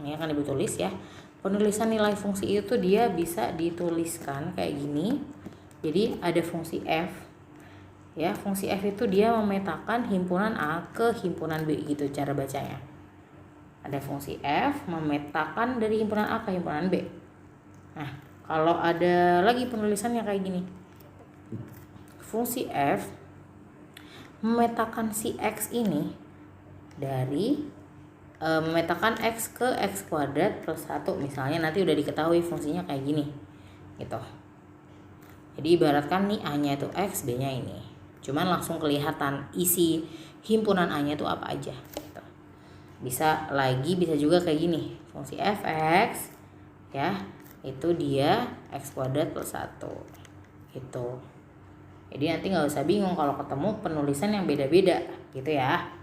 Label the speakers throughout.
Speaker 1: Ini akan Ibu tulis ya. Penulisan nilai fungsi itu dia bisa dituliskan kayak gini. Jadi ada fungsi f. Ya, fungsi f itu dia memetakan himpunan A ke himpunan B gitu cara bacanya. Ada fungsi f memetakan dari himpunan A ke himpunan B. Nah, kalau ada lagi penulisannya kayak gini. Fungsi f memetakan si x ini dari memetakan x ke x kuadrat plus 1 misalnya, nanti udah diketahui fungsinya kayak gini gitu. Jadi ibaratkan nih A-nya itu x, B-nya ini. Cuman langsung kelihatan isi himpunan A-nya itu apa aja gitu. Bisa juga kayak gini. Fungsi fx ya, itu dia x kuadrat plus 1 gitu. Jadi nanti nggak usah bingung kalau ketemu penulisan yang beda-beda gitu ya.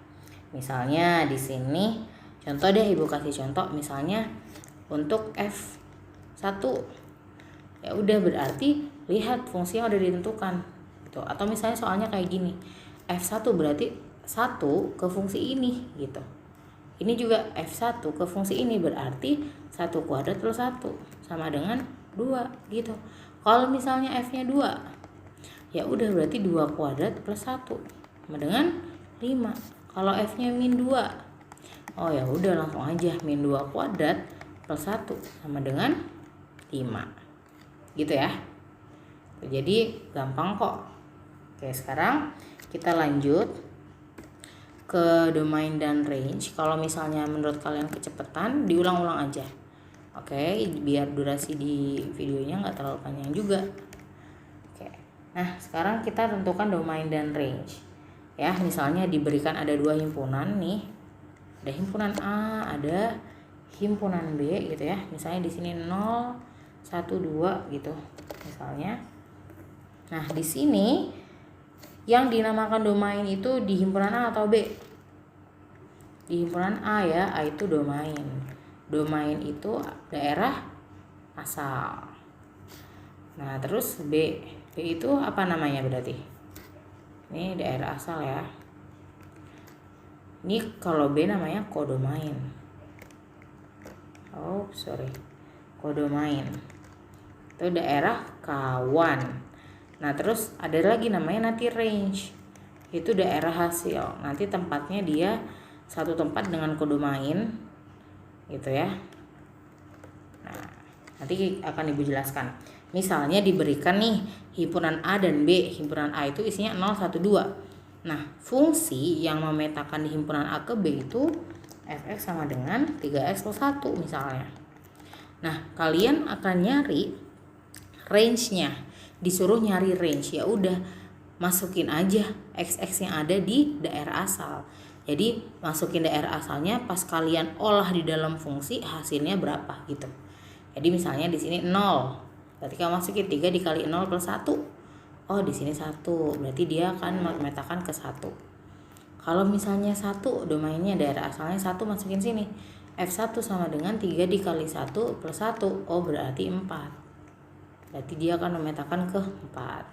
Speaker 1: Misalnya di sini contoh deh, Ibu kasih contoh misalnya untuk F1. Ya udah berarti lihat fungsinya udah ditentukan gitu. Atau misalnya soalnya kayak gini. F1 berarti 1 ke fungsi ini gitu. Ini juga F1 ke fungsi ini berarti 1 kuadrat plus 1 sama dengan 2 gitu. Kalau misalnya F-nya 2, ya udah berarti 2 kuadrat plus 1 sama dengan 5. Kalau F-nya min 2, oh ya udah langsung aja min 2 kuadrat plus 1 sama dengan 5. Gitu ya. Jadi gampang kok. Oke, sekarang kita lanjut ke domain dan range. Kalau misalnya menurut kalian kecepatan, diulang-ulang aja. Oke, biar durasi di videonya nggak terlalu panjang juga. Oke. Nah, sekarang kita tentukan domain dan range. Ya, misalnya diberikan ada 2 himpunan nih. Ada himpunan A, ada himpunan B gitu ya. Misalnya di sini 0, 1, 2 gitu misalnya. Nah, di sini yang dinamakan domain itu di himpunan A atau B? Di himpunan A ya, A itu domain. Domain itu daerah asal. Nah, terus B itu apa namanya berarti? Ini daerah asal ya. Ini kalau B namanya kodomain. Kodomain. Itu daerah kawan. Nah, terus ada lagi namanya nanti range. Itu daerah hasil. Nanti tempatnya dia satu tempat dengan kodomain gitu ya. Nah, nanti akan Ibu jelaskan. Misalnya diberikan nih himpunan A dan B. Himpunan A itu isinya 0, 1, 2. Nah, fungsi yang memetakan di himpunan A ke B itu fx sama dengan 3x plus 1 misalnya. Nah, kalian akan nyari range-nya. Disuruh nyari range, ya udah masukin aja x yang ada di daerah asal. Jadi masukin daerah asalnya, pas kalian olah di dalam fungsi hasilnya berapa gitu. Jadi misalnya di sini 0. Berarti kamu masukin 3 dikali 0 plus 1. Oh, di sini 1. Berarti dia akan memetakan ke 1. Kalau misalnya 1 domainnya daerah asalnya 1, masukin sini. F1 sama dengan 3 dikali 1 plus 1. Oh, berarti 4. Berarti dia akan memetakan ke 4.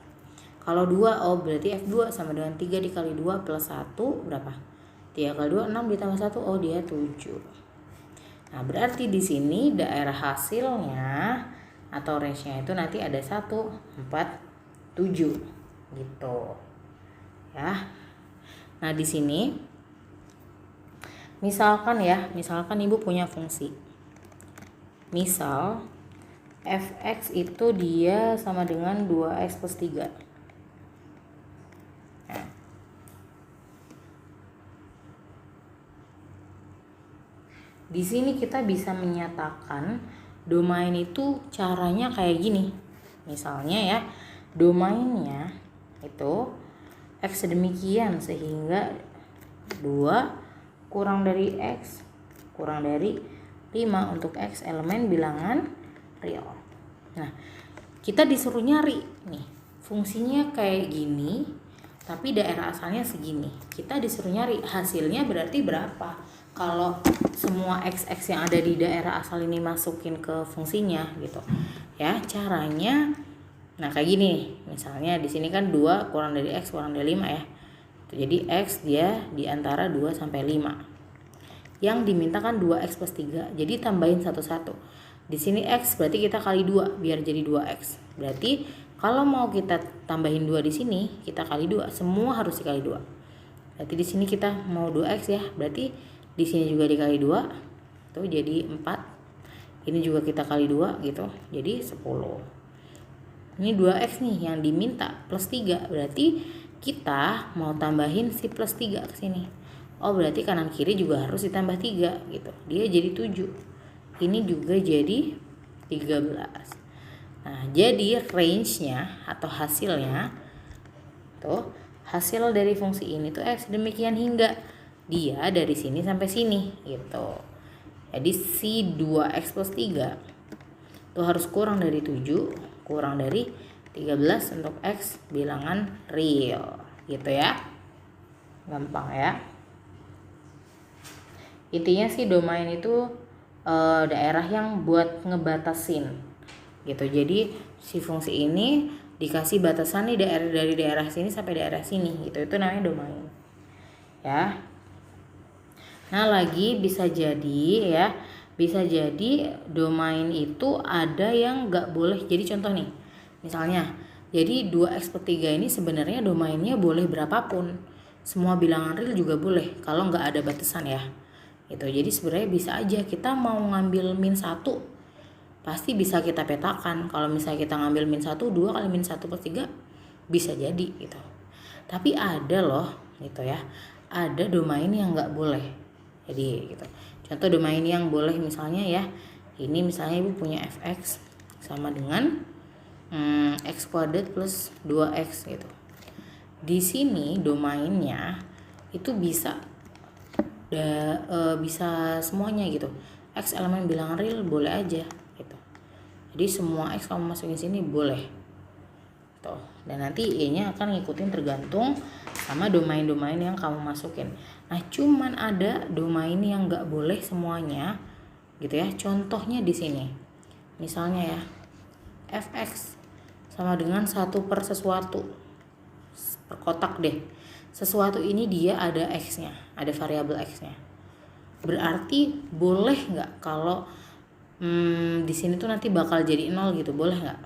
Speaker 1: Kalau 2, oh berarti F2 sama dengan 3 dikali 2 plus 1 berapa? 3 kali 2 6 ditambah 1, oh dia 7. Nah, berarti di sini daerah hasilnya atau range-nya itu nanti ada 1, 4, 7 gitu. Ya. Nah, di sini misalkan Ibu punya fungsi. Misal fx itu dia sama dengan 2x plus 3. Nah, di sini kita bisa menyatakan domain itu caranya kayak gini. Misalnya ya, domainnya itu x sedemikian sehingga 2 kurang dari x kurang dari 5 untuk x elemen bilangan real. Nah, kita disuruh nyari nih fungsinya kayak gini tapi daerah asalnya segini. Kita disuruh nyari hasilnya berarti berapa. Kalau semua x yang ada di daerah asal ini masukin ke fungsinya gitu ya, caranya nah kayak gini. Misalnya di sini kan 2 kurang dari x kurang dari 5 ya. Jadi x dia di antara 2 sampai 5. yang diminta kan 2x plus 3. Jadi tambahin satu-satu. Di sini x berarti kita kali 2 biar jadi 2x. Berarti kalau mau kita tambahin 2 di sini, kita kali 2. Semua harus dikali 2. Berarti di sini kita mau 2x ya. Berarti di sini juga dikali 2. Tuh jadi 4. Ini juga kita kali 2 gitu. Jadi 10. Ini 2x nih yang diminta plus 3. Berarti kita mau tambahin si plus 3 ke sini. Oh, berarti kanan kiri juga harus ditambah 3 gitu. Dia jadi 7. Ini juga jadi 13. Nah, jadi range-nya atau hasilnya tuh, hasil dari fungsi ini tuh x demikian hingga dia dari sini sampai sini gitu. Jadi si 2x plus 3 itu harus kurang dari 7, kurang dari 13 untuk x bilangan real gitu ya. Gampang ya. Intinya sih domain itu daerah yang buat ngebatasin gitu. Jadi si fungsi ini dikasih batasan nih dari daerah sini sampai daerah sini gitu. Itu namanya domain ya. Nah, lagi bisa jadi domain itu ada yang nggak boleh. Jadi contoh nih, misalnya jadi 2x per 3 ini sebenarnya domainnya boleh berapapun, semua bilangan real juga boleh kalau nggak ada batasan ya gitu. Jadi sebenarnya bisa aja kita mau ngambil min 1 pasti bisa kita petakan. Kalau misalnya kita ngambil min 1, 2 kali min 1 per 3 bisa jadi gitu. Tapi ada loh gitu ya, ada domain yang nggak boleh. Jadi gitu. Contoh domain yang boleh misalnya ya, ini misalnya ibu punya fx sama dengan x kuadrat plus 2x gitu. Di sini domainnya itu bisa bisa semuanya gitu. X elemen bilangan real boleh aja gitu. Jadi semua x kamu masukin sini boleh. Tuh. Dan nanti y-nya akan ngikutin tergantung sama domain-domain yang kamu masukin. Nah, cuman ada domain yang nggak boleh semuanya gitu ya. Contohnya di sini. Misalnya ya, fx sama dengan 1 per sesuatu. Per kotak deh. Sesuatu ini dia ada x-nya, ada variabel x-nya. Berarti boleh nggak kalau di sini tuh nanti bakal jadi 0 gitu, boleh nggak?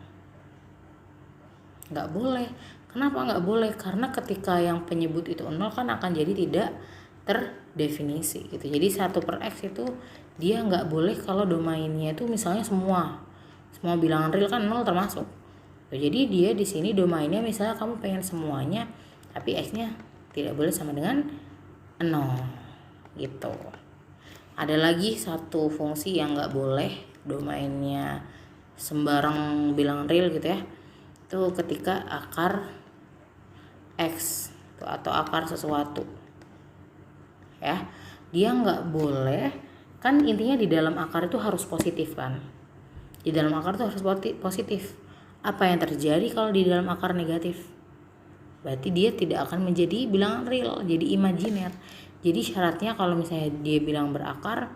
Speaker 1: Nggak boleh. Kenapa nggak boleh? Karena ketika yang penyebut itu 0 kan akan jadi tidak terdefinisi gitu. Jadi 1 per x itu dia nggak boleh kalau domainnya itu misalnya semua bilangan real kan 0 termasuk. Jadi dia di sini domainnya misalnya kamu pengen semuanya tapi x-nya tidak boleh sama dengan 0 gitu. Ada lagi satu fungsi yang nggak boleh domainnya sembarang bilangan real gitu ya. Itu ketika akar x atau akar sesuatu ya, dia nggak boleh. Kan intinya di dalam akar itu harus positif kan, di dalam akar itu harus positif. Apa yang terjadi kalau di dalam akar negatif? Berarti dia tidak akan menjadi bilangan real, jadi imajiner. Jadi syaratnya kalau misalnya dia bilang berakar,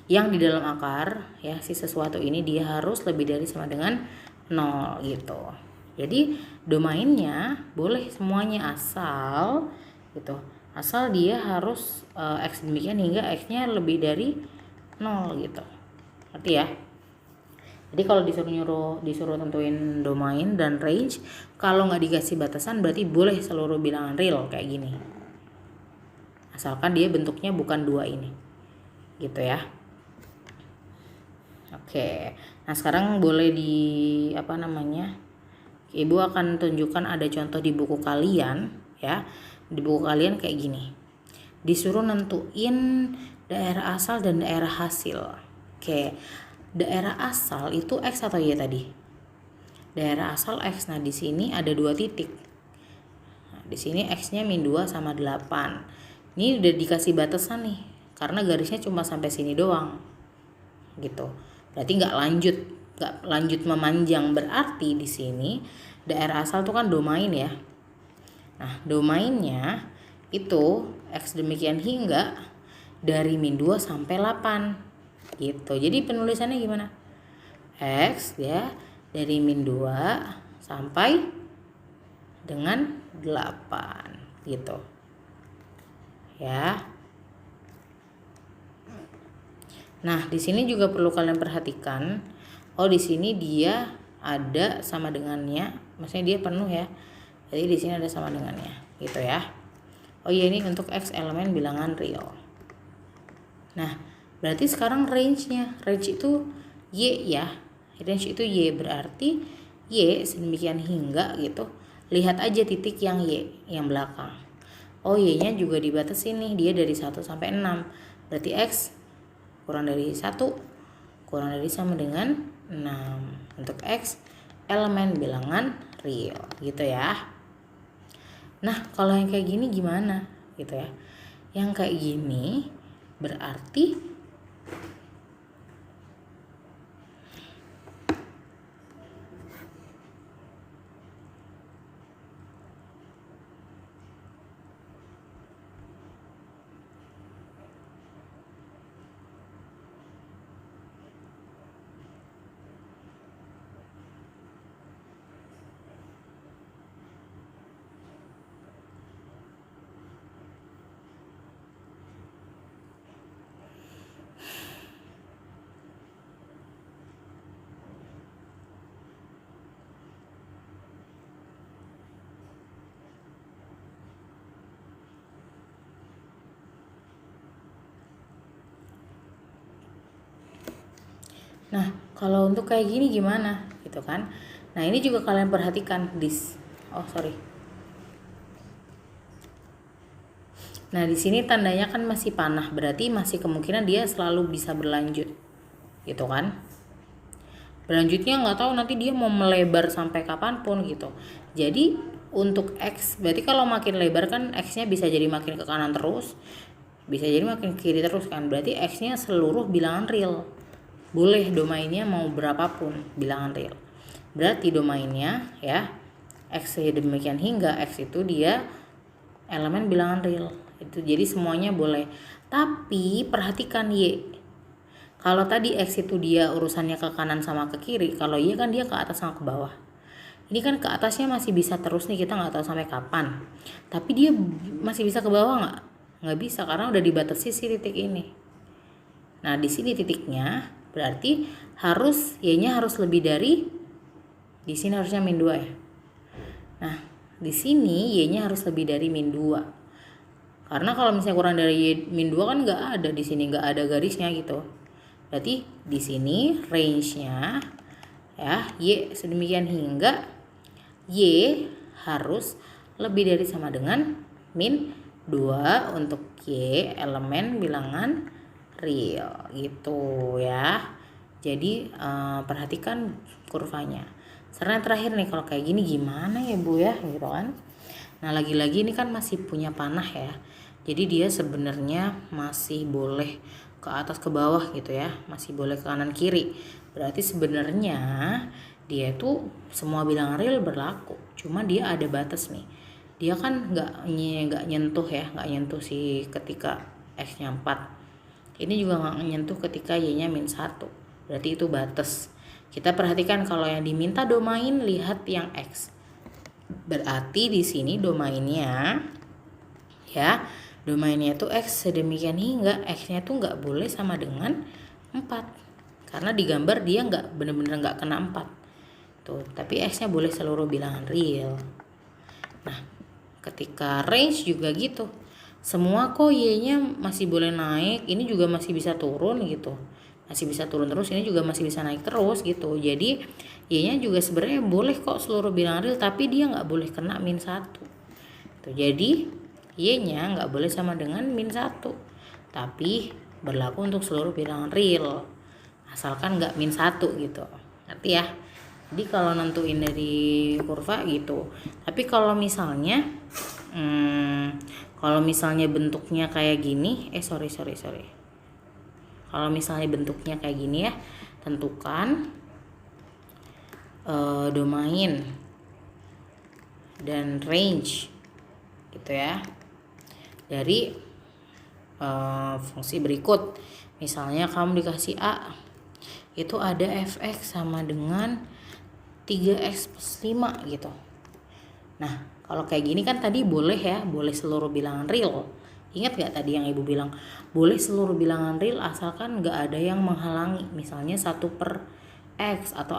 Speaker 1: yang di dalam akar ya si sesuatu ini dia harus lebih dari sama dengan 0 gitu. Jadi domainnya boleh semuanya asal gitu. Asal dia harus x demikian hingga x-nya lebih dari 0 gitu. Ngerti ya? Jadi kalau disuruh tentuin domain dan range, kalau nggak dikasih batasan berarti boleh seluruh bilangan real kayak gini. Asalkan dia bentuknya bukan 2 ini. Gitu ya. Oke. Nah, sekarang boleh Ibu akan tunjukkan ada contoh di buku kalian ya. Di buku kalian kayak gini. Disuruh nentuin daerah asal dan daerah hasil. Oke. Daerah asal itu x atau y tadi? Daerah asal x. Nah, di sini ada 2 titik. Nah, di sini x-nya min 2 sama 8. Ini udah dikasih batasan nih. Karena garisnya cuma sampai sini doang. Gitu. Berarti nggak lanjut memanjang. Berarti di sini daerah asal tuh kan domain ya. Nah, domainnya itu x demikian hingga dari min 2 sampai 8 gitu. Jadi penulisannya gimana? X ya dari min 2 sampai dengan 8 gitu ya. Nah, di sini juga perlu kalian perhatikan. Oh, di sini dia ada sama dengannya, maksudnya dia penuh ya. Jadi di sini ada sama dengannya, gitu ya. Oh iya, ini untuk X elemen bilangan real. Nah, berarti sekarang range-nya, range itu Y ya. Range itu Y, berarti Y sedemikian hingga gitu. Lihat aja titik yang Y, yang belakang. Oh, Y-nya juga dibatasi nih, dia dari 1 sampai 6. Berarti X kurang dari 1 kurang dari sama dengan 6 untuk X elemen bilangan real, gitu ya. Nah, kalau yang kayak gini gimana gitu ya? Yang kayak gini berarti nah, kalau untuk kayak gini gimana gitu kan? Nah, ini juga kalian perhatikan Nah, di sini tandanya kan masih panah, berarti masih kemungkinan dia selalu bisa berlanjut. Gitu kan? Berlanjutnya nggak tahu nanti dia mau melebar sampai kapanpun gitu. Jadi untuk X, berarti kalau makin lebar kan X-nya bisa jadi makin ke kanan terus, bisa jadi makin ke kiri terus kan. Berarti X-nya seluruh bilangan real. Boleh domainnya mau berapapun bilangan real. Berarti domainnya ya X demikian hingga X itu dia elemen bilangan real. Itu jadi semuanya boleh. Tapi perhatikan Y. Kalau tadi X itu dia urusannya ke kanan sama ke kiri, kalau Y kan dia ke atas sama ke bawah. Ini kan ke atasnya masih bisa terus nih, kita nggak tahu sampai kapan. Tapi dia masih bisa ke bawah nggak? Nggak bisa karena udah dibatasi si titik ini. Nah, di sini titiknya berarti harus Y-nya harus lebih dari, di sini harusnya min 2 ya. Nah, di sini Y-nya harus lebih dari min 2. Karena kalau misalnya kurang dari Y min 2 kan nggak ada, di sini nggak ada garisnya gitu. Berarti di sini range-nya ya Y sedemikian hingga Y harus lebih dari sama dengan min 2 untuk Y elemen bilangan real gitu ya. Jadi perhatikan kurvanya. Serta yang terakhir nih, kalau kayak gini gimana ya Bu ya gitu kan. Nah, lagi-lagi ini kan masih punya panah ya. Jadi dia sebenarnya masih boleh ke atas ke bawah gitu ya, masih boleh ke kanan kiri. Berarti sebenarnya dia itu semua bilangan real berlaku, cuma dia ada batas nih. Dia kan nggak nyentuh ya, nggak nyentuh si ketika X-nya 4. Ini juga nggak nyentuh ketika Y-nya min 1. Berarti itu batas. Kita perhatikan kalau yang diminta domain, lihat yang X. Berarti di sini domainnya ya, domainnya itu X sedemikian hingga X-nya tuh nggak boleh sama dengan 4. Karena di gambar dia nggak bener-bener nggak kena 4. Tuh, tapi X-nya boleh seluruh bilangan real. Nah, ketika range juga gitu. Semua kok Y-nya masih boleh naik, ini juga masih bisa turun gitu. Masih bisa turun terus, ini juga masih bisa naik terus gitu. Jadi Y-nya juga sebenarnya boleh kok seluruh bilangan real, tapi dia nggak boleh kena min 1. Tuh, jadi Y-nya nggak boleh sama dengan min 1. Tapi berlaku untuk seluruh bilangan real. Asalkan nggak min 1 gitu. Ngerti ya? Jadi kalau nentuin dari kurva gitu. Tapi kalau misalnya bentuknya kayak gini, kalau misalnya bentuknya kayak gini ya, tentukan domain dan range gitu ya dari fungsi berikut. Misalnya kamu dikasih A, itu ada fx sama dengan 3x plus 5 gitu. Nah, kalau kayak gini kan tadi boleh ya, boleh seluruh bilangan real
Speaker 2: Ingat gak tadi yang ibu bilang boleh seluruh bilangan real asalkan gak ada yang menghalangi, misalnya 1/x atau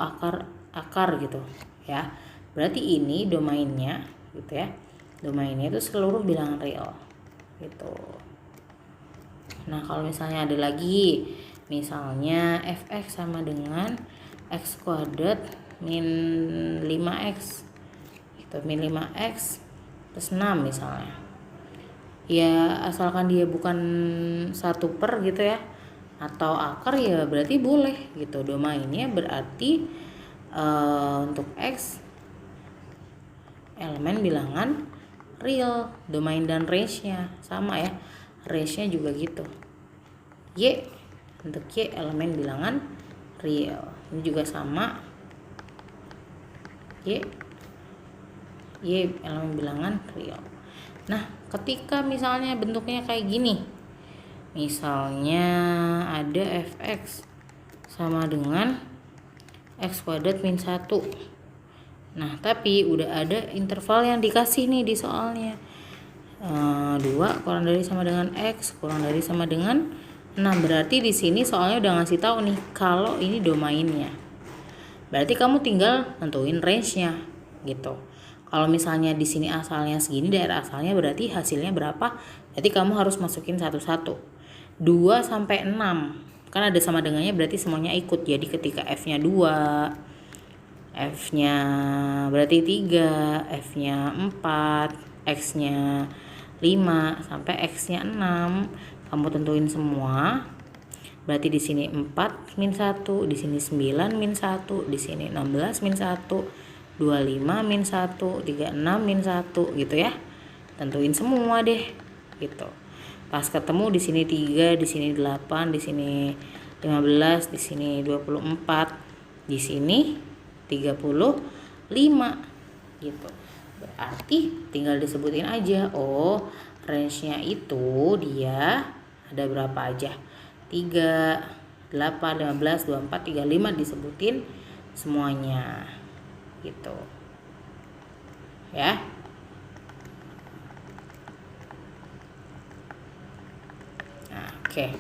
Speaker 2: akar gitu ya. Berarti ini domainnya gitu ya, domainnya itu seluruh bilangan real gitu. Nah kalau misalnya ada lagi, misalnya fx sama dengan x kuadrat min 5x gitu, min 5x plus 6 misalnya ya, asalkan dia bukan 1/, gitu ya, atau akar ya berarti boleh gitu. Domainnya berarti untuk x elemen bilangan real, domain dan range-nya sama ya, range-nya juga gitu. Y untuk Y elemen bilangan real, ini juga sama, Y elemen bilangan real. Nah ketika misalnya bentuknya kayak gini, misalnya ada fx sama dengan x kuadrat min 1. Nah tapi udah ada interval yang dikasih nih di soalnya, 2 kurang dari sama dengan x kurang dari sama dengan 6. Berarti di sini soalnya udah ngasih tahu nih kalau ini domainnya. Berarti kamu tinggal tentuin range-nya gitu. Kalau misalnya di sini asalnya segini, daerah asalnya berarti hasilnya berapa? Berarti kamu harus masukin satu-satu. 2 sampai 6. Kan ada sama dengannya berarti semuanya ikut. Jadi ketika F-nya 2, F-nya berarti 3, F-nya 4, X-nya 5 sampai X-nya 6. Kamu tentuin semua. Berarti di sini 4 min 1, di sini 9 min 1, di sini 16 min 1, 25 min 1, 36 min 1 gitu ya. Tentuin semua deh gitu. Pas ketemu di sini 3, di sini 8, di sini 15, di sini 24, di sini 35 gitu. Berarti tinggal disebutin aja, oh range-nya itu dia ada berapa aja, 3, 8, 15, 24, 35 disebutin semuanya gitu ya. Nah, oke.